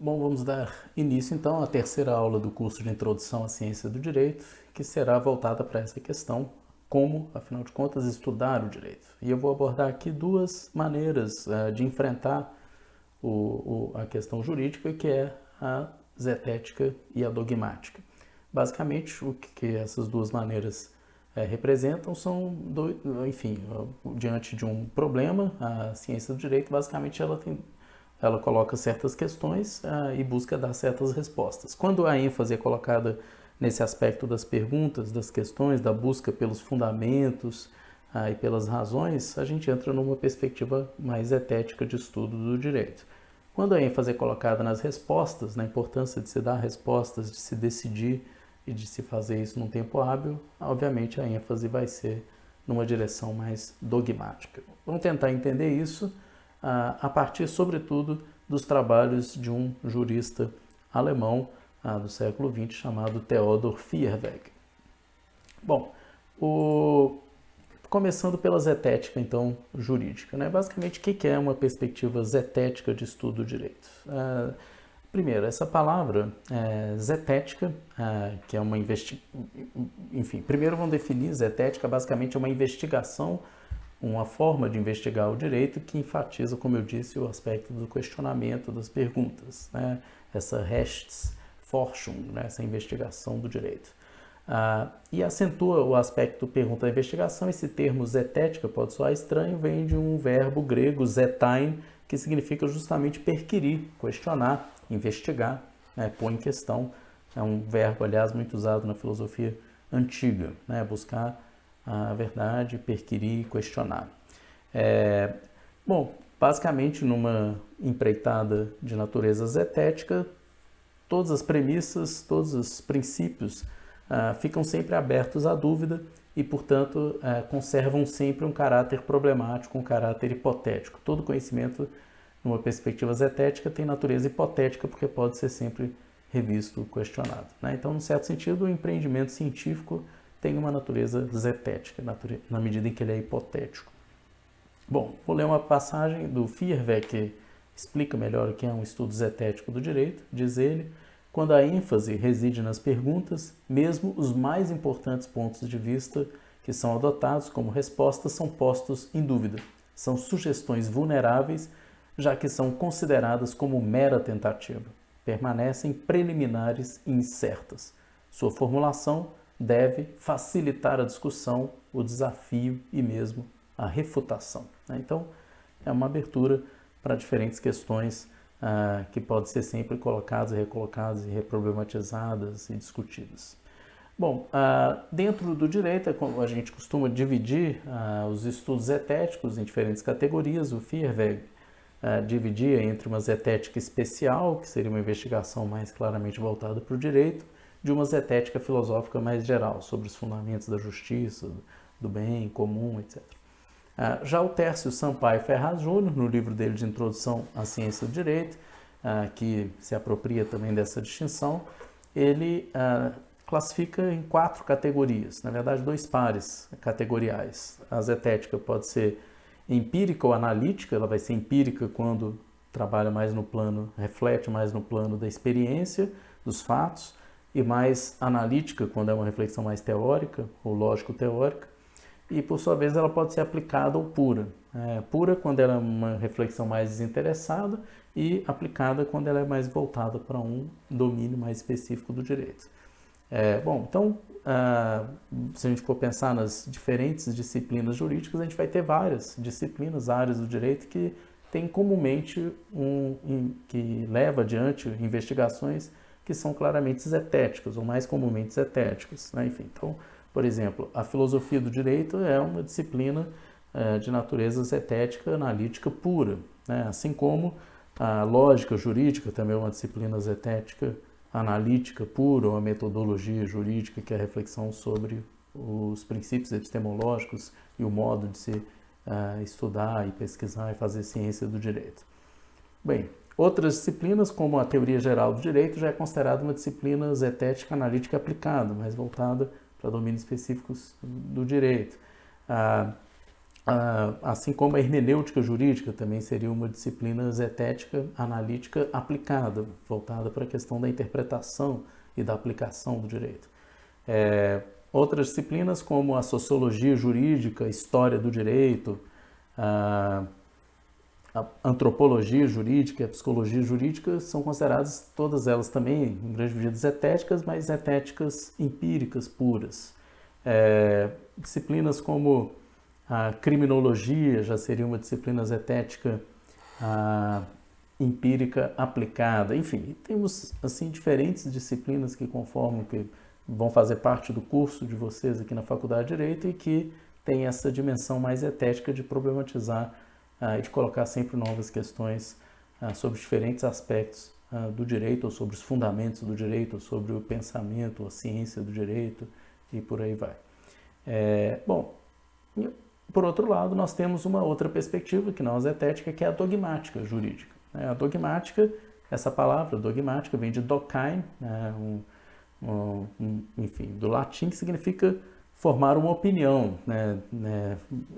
Bom, vamos dar início então à terceira aula do curso de Introdução à Ciência do Direito, que será voltada para essa questão, como, afinal de contas, estudar o direito. E eu vou abordar aqui duas maneiras de enfrentar a questão jurídica, que é a zetética e a dogmática. Basicamente, o que essas duas maneiras representam são, enfim, diante de um problema, a ciência do direito, basicamente, ela coloca certas questões e busca dar certas respostas. Quando a ênfase é colocada nesse aspecto das perguntas, das questões, da busca pelos fundamentos e pelas razões, a gente entra numa perspectiva mais zetética de estudo do direito. Quando a ênfase é colocada nas respostas, na importância de se dar respostas, de se decidir e de se fazer isso num tempo hábil, obviamente a ênfase vai ser numa direção mais dogmática. Vamos tentar entender isso a partir, sobretudo, dos trabalhos de um jurista alemão do século XX chamado Theodor Feuerweg. Bom, começando pela zetética, então, jurídica. Né? Basicamente, o que é uma perspectiva zetética de estudo do direito? Primeiro, essa palavra zetética, que é uma Enfim, primeiro vamos definir zetética, basicamente é uma investigação, uma forma de investigar o direito que enfatiza, como eu disse, o aspecto do questionamento das perguntas, né? Essa Rechtsforschung, né? Essa investigação do direito. E acentua o aspecto pergunta da investigação. Esse termo zetética pode soar estranho, vem de um verbo grego zetein, que significa justamente perquirir, questionar, investigar, né? Pôr em questão. É um verbo, aliás, muito usado na filosofia antiga, né? Buscar a verdade, perquirir e questionar. Bom, basicamente numa empreitada de natureza zetética, todas as premissas, todos os princípios ficam sempre abertos à dúvida e, portanto, conservam sempre um caráter problemático, um caráter hipotético. Todo conhecimento, numa perspectiva zetética, tem natureza hipotética porque pode ser sempre revisto, questionado. Né? Então, num certo sentido, o empreendimento científico tem uma natureza zetética, na medida em que ele é hipotético. Bom, vou ler uma passagem do Feuerweg que explica melhor o que é um estudo zetético do direito. Diz ele: quando a ênfase reside nas perguntas, mesmo os mais importantes pontos de vista que são adotados como respostas são postos em dúvida. São sugestões vulneráveis, já que são consideradas como mera tentativa. Permanecem preliminares e incertas. Sua formulação deve facilitar a discussão, o desafio e mesmo a refutação. Então, é uma abertura para diferentes questões que podem ser sempre colocadas, recolocadas e reproblematizadas e discutidas. Bom, dentro do direito, a gente costuma dividir os estudos zetéticos em diferentes categorias. O Feuerweg dividia entre uma zetética especial, que seria uma investigação mais claramente voltada para o direito, de uma zetética filosófica mais geral, sobre os fundamentos da justiça, do bem comum, etc. Já o Tércio Sampaio Ferraz Júnior, no livro dele de Introdução à Ciência do Direito, que se apropria também dessa distinção, ele classifica em 4 categorias, na verdade 2 pares categoriais. A zetética pode ser empírica ou analítica, ela vai ser empírica quando trabalha mais no plano, reflete mais no plano da experiência, dos fatos, e mais analítica quando é uma reflexão mais teórica ou lógico-teórica, e por sua vez ela pode ser aplicada ou pura. Pura quando ela é uma reflexão mais desinteressada e aplicada quando ela é mais voltada para um domínio mais específico do direito. Bom, então, se a gente for pensar nas diferentes disciplinas jurídicas, a gente vai ter várias disciplinas, áreas do direito que tem comumente que leva adiante investigações que são claramente zetéticas, ou mais comumente zetéticas. Né? Enfim, então, por exemplo, a filosofia do direito é uma disciplina de natureza zetética, analítica pura, né? Assim como a lógica jurídica também é uma disciplina zetética, analítica pura, uma metodologia jurídica que é a reflexão sobre os princípios epistemológicos e o modo de se estudar e pesquisar e fazer ciência do direito. Bem, outras disciplinas, como a teoria geral do direito, já é considerada uma disciplina zetética analítica aplicada, mais voltada para domínios específicos do direito. Assim como a hermenêutica jurídica também seria uma disciplina zetética analítica aplicada, voltada para a questão da interpretação e da aplicação do direito. Outras disciplinas como a sociologia jurídica, a história do direito, a antropologia jurídica e a psicologia jurídica são consideradas todas elas também, em grande medida, zetéticas, mas zetéticas empíricas puras. Disciplinas como a criminologia já seria uma disciplina zetética empírica aplicada. Enfim, temos assim diferentes disciplinas que conformam, que vão fazer parte do curso de vocês aqui na Faculdade de Direito e que tem essa dimensão mais zetética de problematizar e de colocar sempre novas questões sobre diferentes aspectos do direito, ou sobre os fundamentos do direito, ou sobre o pensamento, a ciência do direito e por aí vai. Bom, por outro lado, nós temos uma outra perspectiva que não é zetética, que é a dogmática jurídica. A dogmática, essa palavra dogmática vem de docime, enfim, do latim, que significa formar uma opinião,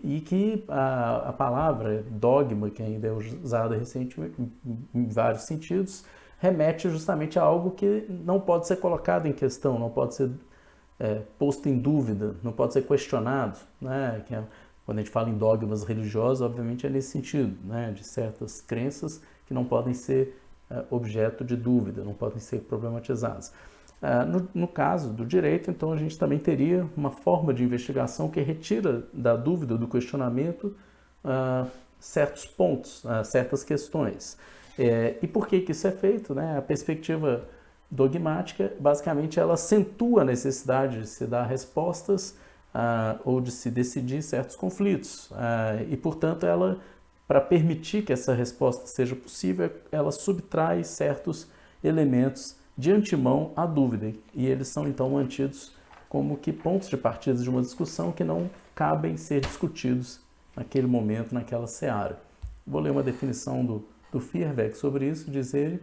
e que a palavra dogma, que ainda é usada recentemente em vários sentidos, remete justamente a algo que não pode ser colocado em questão, não pode ser posto em dúvida, não pode ser questionado, quando a gente fala em dogmas religiosos, obviamente é nesse sentido, de certas crenças que não podem ser objeto de dúvida, não podem ser problematizadas. No caso do direito, então, a gente também teria uma forma de investigação que retira da dúvida, do questionamento, certos pontos, certas questões. E por que isso é feito? A perspectiva dogmática, basicamente, ela acentua a necessidade de se dar respostas ou de se decidir certos conflitos. E, portanto, ela, para permitir que essa resposta seja possível, ela subtrai certos elementos de antemão à dúvida, e eles são então mantidos como que pontos de partida de uma discussão que não cabem ser discutidos naquele momento, naquela seara. Vou ler uma definição do Fierweg sobre isso, diz ele: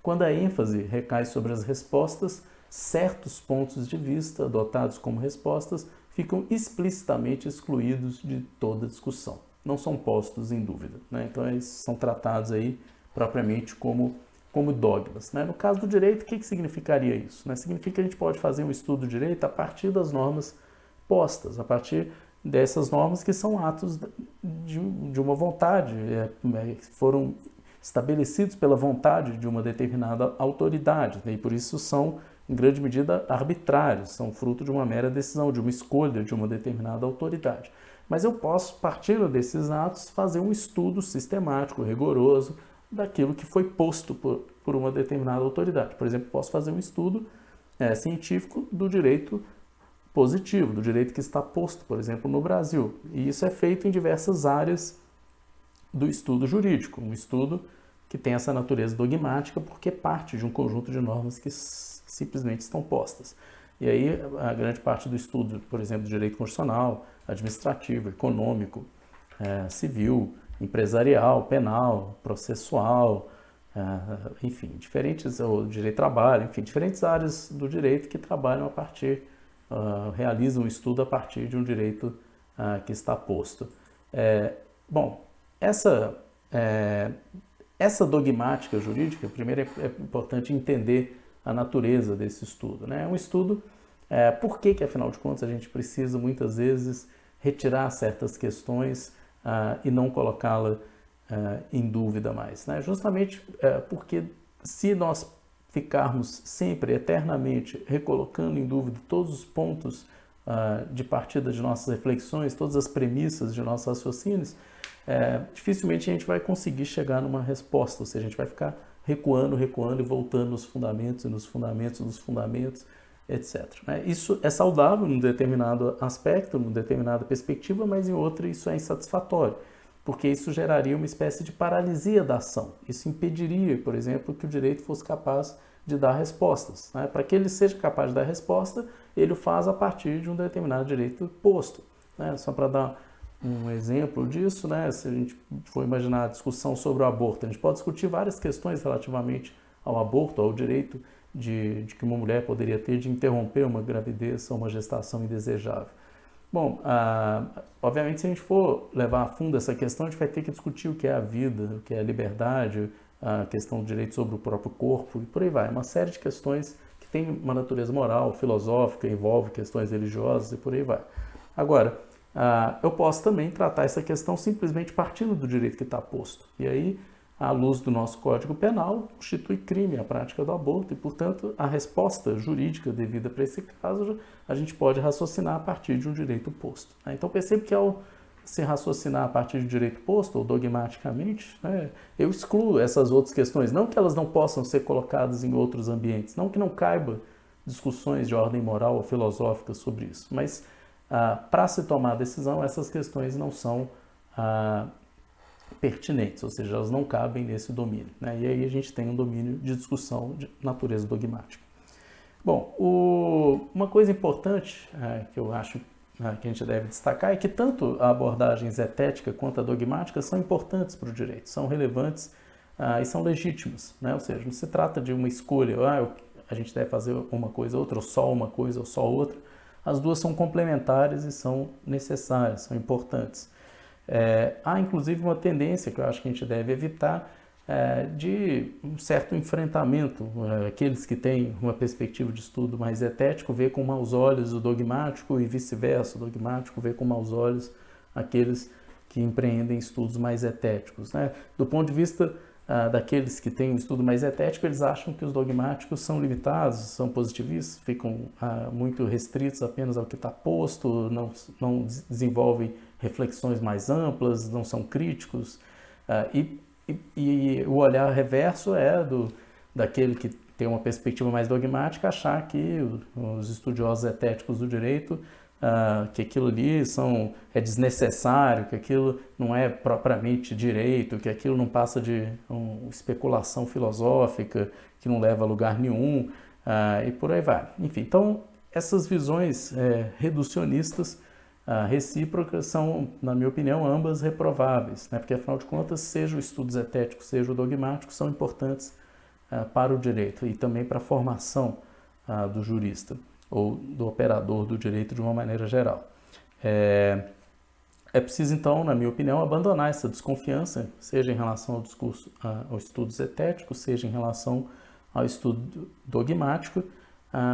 quando a ênfase recai sobre as respostas, certos pontos de vista adotados como respostas ficam explicitamente excluídos de toda discussão, não são postos em dúvida. Então eles são tratados aí propriamente como dogmas. No caso do direito, o que significaria isso? Significa que a gente pode fazer um estudo do direito a partir das normas postas, a partir dessas normas que são atos de uma vontade, foram estabelecidos pela vontade de uma determinada autoridade, e por isso são, em grande medida, arbitrários, são fruto de uma mera decisão, de uma escolha de uma determinada autoridade. Mas eu posso, partindo desses atos, fazer um estudo sistemático, rigoroso, daquilo que foi posto por uma determinada autoridade. Por exemplo, posso fazer um estudo científico do direito positivo, do direito que está posto, por exemplo, no Brasil. E isso é feito em diversas áreas do estudo jurídico, um estudo que tem essa natureza dogmática porque parte de um conjunto de normas que simplesmente estão postas. E aí a grande parte do estudo, por exemplo, do direito constitucional, administrativo, econômico, civil, empresarial, penal, processual, enfim, o direito do trabalho, enfim, diferentes áreas do direito que trabalham a partir, realizam um estudo a partir de um direito que está posto. Bom, essa dogmática jurídica, primeiro é importante entender a natureza desse estudo. É um estudo, por que afinal de contas a gente precisa muitas vezes retirar certas questões e não colocá-la em dúvida mais. Justamente porque se nós ficarmos sempre, eternamente, recolocando em dúvida todos os pontos de partida de nossas reflexões, todas as premissas de nossos raciocínios, dificilmente a gente vai conseguir chegar numa resposta, ou seja, a gente vai ficar recuando e voltando nos fundamentos e nos fundamentos dos fundamentos, etc. Isso é saudável num determinado aspecto, numa determinada perspectiva, mas em outra isso é insatisfatório, porque isso geraria uma espécie de paralisia da ação. Isso impediria, por exemplo, que o direito fosse capaz de dar respostas. Para que ele seja capaz de dar resposta, ele o faz a partir de um determinado direito posto. Só para dar um exemplo disso, se a gente for imaginar a discussão sobre o aborto, a gente pode discutir várias questões relativamente ao aborto, ao direito de que uma mulher poderia ter de interromper uma gravidez ou uma gestação indesejável. Bom, obviamente, se a gente for levar a fundo essa questão, a gente vai ter que discutir o que é a vida, o que é a liberdade, a questão do direito sobre o próprio corpo e por aí vai. Uma série de questões que têm uma natureza moral, filosófica, envolve questões religiosas e por aí vai. Agora, eu posso também tratar essa questão simplesmente partindo do direito que está posto. E aí, à luz do nosso Código Penal, constitui crime a prática do aborto e, portanto, a resposta jurídica devida para esse caso, a gente pode raciocinar a partir de um direito posto. Então, percebo que ao se raciocinar a partir de um direito posto, ou dogmaticamente, eu excluo essas outras questões. Não que elas não possam ser colocadas em outros ambientes, não que não caiba discussões de ordem moral ou filosófica sobre isso, mas para se tomar decisão, essas questões não são pertinentes, ou seja, elas não cabem nesse domínio. E aí a gente tem um domínio de discussão de natureza dogmática. Bom, uma coisa importante que eu acho que a gente deve destacar é que tanto a abordagem zetética quanto a dogmática são importantes para o direito, são relevantes e são legítimas. Ou seja, não se trata de uma escolha, a gente deve fazer uma coisa ou outra, ou só uma coisa ou só outra. As duas são complementares e são necessárias, são importantes. Há inclusive uma tendência que eu acho que a gente deve evitar de um certo enfrentamento. Aqueles que têm uma perspectiva de estudo mais zetético vê com maus olhos o dogmático e vice-versa, o dogmático vê com maus olhos aqueles que empreendem estudos mais zetéticos. Do ponto de vista daqueles que têm um estudo mais zetético, eles acham que os dogmáticos são limitados, são positivistas, ficam muito restritos apenas ao que está posto, não desenvolvem reflexões mais amplas, não são críticos, e o olhar reverso é daquele que tem uma perspectiva mais dogmática, achar que os estudiosos zetéticos do direito, que aquilo ali é desnecessário, que aquilo não é propriamente direito, que aquilo não passa de uma especulação filosófica, que não leva a lugar nenhum, e por aí vai. Enfim, então essas visões reducionistas recíprocas são, na minha opinião, ambas reprováveis, porque afinal de contas, seja o estudo zetético, seja o dogmático, são importantes para o direito e também para a formação do jurista ou do operador do direito de uma maneira geral. É preciso, então, na minha opinião, abandonar essa desconfiança, seja em relação ao discurso, ao estudo zetético, seja em relação ao estudo dogmático,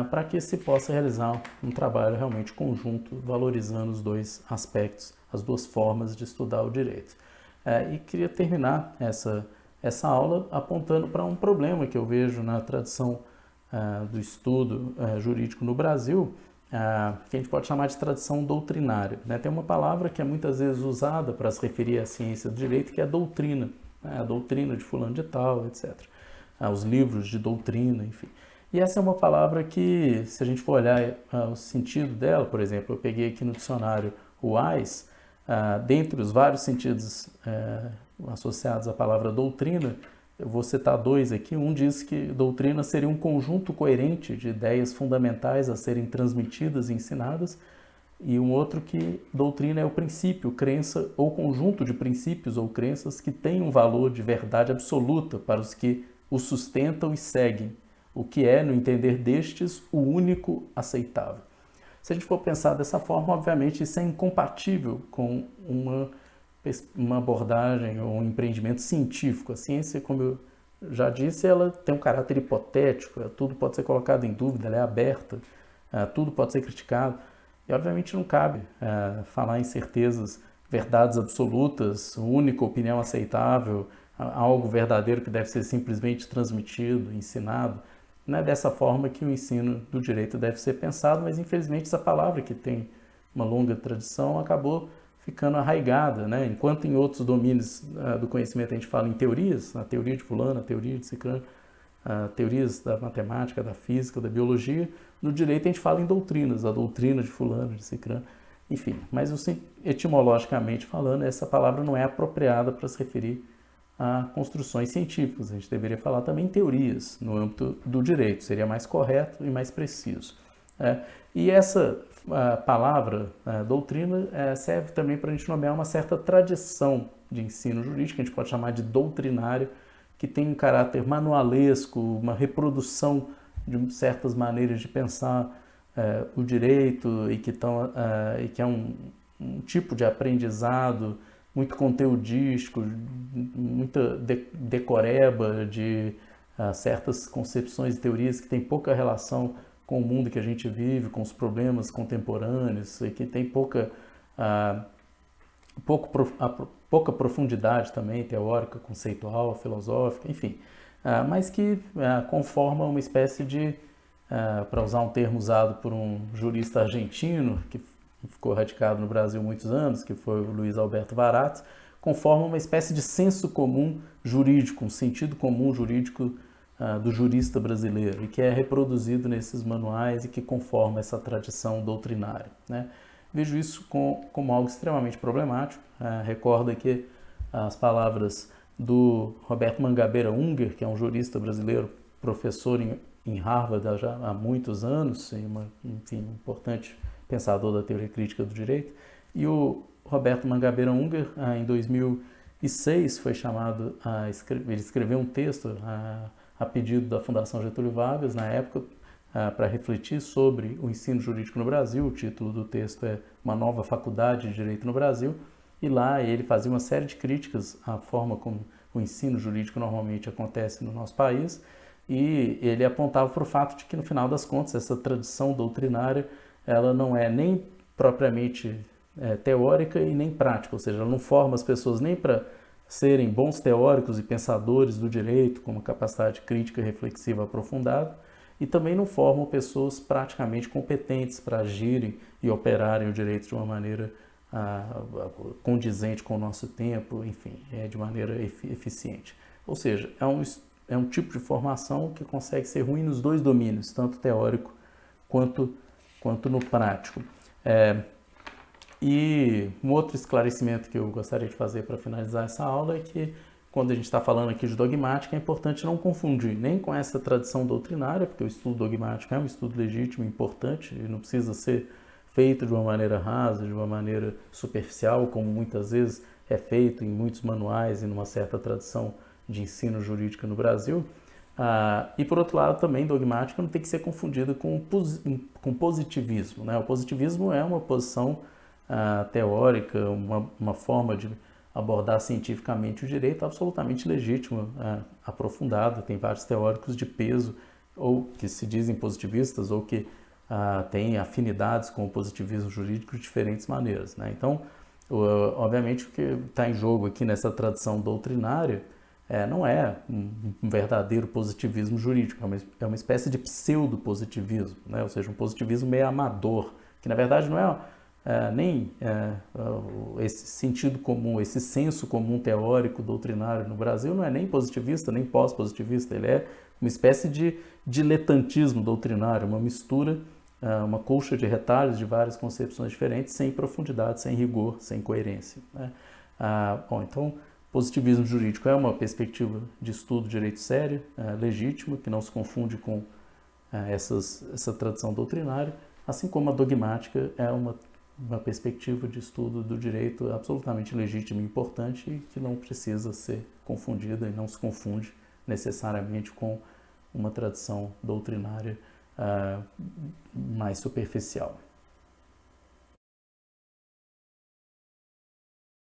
para que se possa realizar um trabalho realmente conjunto, valorizando os dois aspectos, as duas formas de estudar o direito. E queria terminar essa aula apontando para um problema que eu vejo na tradição do estudo jurídico no Brasil, que a gente pode chamar de tradição doutrinária. Tem uma palavra que é muitas vezes usada para se referir à ciência do direito, que é doutrina, a doutrina de fulano de tal, etc. Os livros de doutrina, enfim. E essa é uma palavra que, se a gente for olhar o sentido dela, por exemplo, eu peguei aqui no dicionário o AIS, dentre os vários sentidos associados à palavra doutrina, eu vou citar dois aqui. Um diz que doutrina seria um conjunto coerente de ideias fundamentais a serem transmitidas e ensinadas, e um outro que doutrina é o princípio, crença ou conjunto de princípios ou crenças que têm um valor de verdade absoluta para os que o sustentam e seguem, o que é, no entender destes, o único aceitável. Se a gente for pensar dessa forma, obviamente isso é incompatível com uma abordagem ou um empreendimento científico. A ciência, como eu já disse, ela tem um caráter hipotético, tudo pode ser colocado em dúvida, ela é aberta, tudo pode ser criticado, e obviamente não cabe falar em certezas, verdades absolutas, única opinião aceitável, algo verdadeiro que deve ser simplesmente transmitido, ensinado. Não é dessa forma que o ensino do direito deve ser pensado, mas infelizmente essa palavra, que tem uma longa tradição, acabou ficando arraigada, Enquanto em outros domínios do conhecimento a gente fala em teorias, a teoria de fulano, a teoria de ciclano, teorias da matemática, da física, da biologia, no direito a gente fala em doutrinas, a doutrina de fulano, de ciclano, enfim. Mas etimologicamente falando, essa palavra não é apropriada para se referir a construções científicas. A gente deveria falar também em teorias no âmbito do direito, seria mais correto e mais preciso. E essa palavra, doutrina, serve também para a gente nomear uma certa tradição de ensino jurídico, que a gente pode chamar de doutrinário, que tem um caráter manualesco, uma reprodução de certas maneiras de pensar o direito e e que é um tipo de aprendizado muito conteudístico, muita decoreba de certas concepções e teorias que tem pouca relação com o mundo que a gente vive, com os problemas contemporâneos, e que tem pouca profundidade também teórica, conceitual, filosófica, enfim, mas que conforma uma espécie de, para usar um termo usado por um jurista argentino que ficou radicado no Brasil há muitos anos, que foi o Luiz Alberto Varat, conforma uma espécie de senso comum jurídico, um sentido comum jurídico do jurista brasileiro, e que é reproduzido nesses manuais e que conforma essa tradição doutrinária, né? Vejo isso como algo extremamente problemático. Recordo aqui as palavras do Roberto Mangabeira Unger, que é um jurista brasileiro, professor em Harvard já há muitos anos, e enfim, importante pensador da teoria crítica do direito. E o Roberto Mangabeira Unger, em 2006, foi chamado ele escreveu um texto a pedido da Fundação Getúlio Vargas, na época, para refletir sobre o ensino jurídico no Brasil. O título do texto é Uma Nova Faculdade de Direito no Brasil, e lá ele fazia uma série de críticas à forma como o ensino jurídico normalmente acontece no nosso país, e ele apontava para o fato de que, no final das contas, essa tradição doutrinária ela não é nem propriamente teórica e nem prática, ou seja, ela não forma as pessoas nem para serem bons teóricos e pensadores do direito, com uma capacidade crítica e reflexiva aprofundada, e também não formam pessoas praticamente competentes para agirem e operarem o direito de uma maneira condizente com o nosso tempo, enfim, de maneira eficiente. Ou seja, é um tipo de formação que consegue ser ruim nos dois domínios, tanto teórico quanto no prático. E um outro esclarecimento que eu gostaria de fazer para finalizar essa aula é que, quando a gente está falando aqui de dogmática, é importante não confundir nem com essa tradição doutrinária, porque o estudo dogmático é um estudo legítimo, importante, e não precisa ser feito de uma maneira rasa, de uma maneira superficial, como muitas vezes é feito em muitos manuais e numa certa tradição de ensino jurídico no Brasil. E, por outro lado, também dogmática não tem que ser confundida com positivismo, né? O positivismo é uma posição teórica, uma forma de abordar cientificamente o direito absolutamente legítima, aprofundada. Tem vários teóricos de peso, ou que se dizem positivistas, ou que têm afinidades com o positivismo jurídico de diferentes maneiras, né? Então, obviamente, o que está em jogo aqui nessa tradição doutrinária não é um verdadeiro positivismo jurídico, é uma espécie de pseudo-positivismo, né? Ou seja, um positivismo meio amador, que na verdade não é nem esse sentido comum, esse senso comum teórico doutrinário no Brasil não é nem positivista, nem pós-positivista, ele é uma espécie de diletantismo doutrinário, uma mistura, uma colcha de retalhos de várias concepções diferentes, sem profundidade, sem rigor, sem coerência, né? Então, positivismo jurídico é uma perspectiva de estudo de direito sério, legítimo, que não se confunde com essa tradição doutrinária, assim como a dogmática é uma perspectiva de estudo do direito absolutamente legítima e importante, e que não precisa ser confundida e não se confunde necessariamente com uma tradição doutrinária mais superficial.